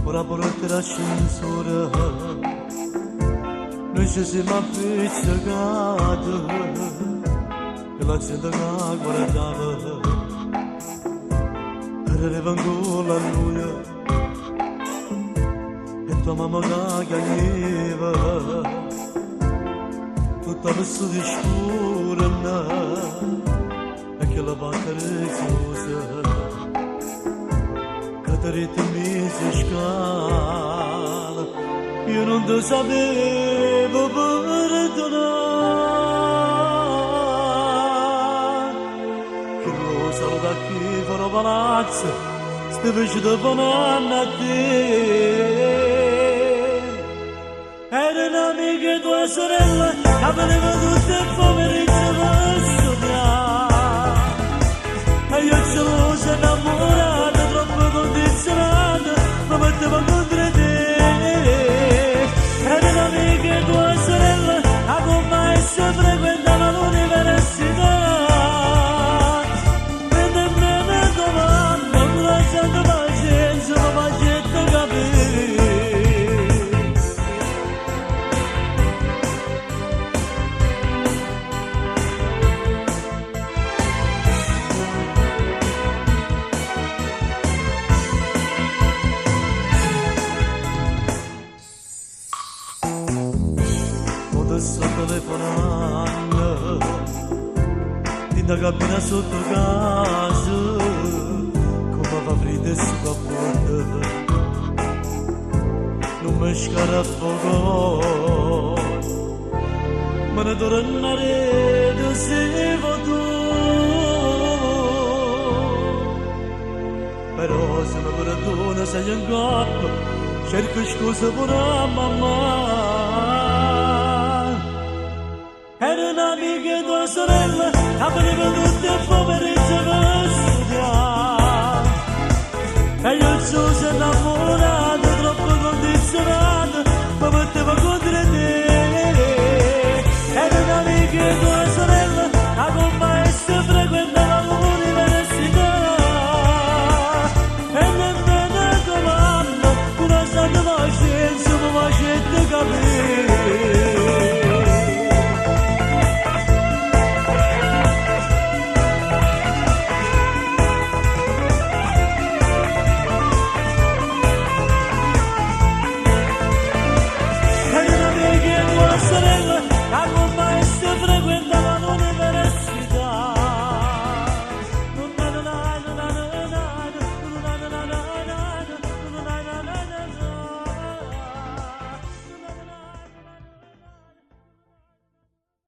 ora porta l'ascensore, noi ci siamo appiccicati, e la gente che guardava, arriva ancora a lui, e tua mamma che piangeva, tutta questa discura, e che la banca reziosa, te mi si scala, io non ti sapevo perdonare. Che rosa lo da chi farò palazzo, ste vicino banana a te. Era un'amica e tua sorella, che veneva tutte il pomeriggio per studiare. E io ce l'ho innamorata, troppo condizionata, mi metteva contro te. Era un'amica e tua sorella, a come essa frequentava l'università. Prende me una domanda, con la santa pazienza, ma facetta capire. Sto telefonando in da cabina sotto casa come va freddo e si capota non mi scaraffogo ma ne tornare da se tu però se mi perdona sei in gatto cerco scusa per la mamma. Era un'amica e tua sorella, che veniva tutti il pomeriggio per studiare. E io ci sono innamorato, troppo condizionato.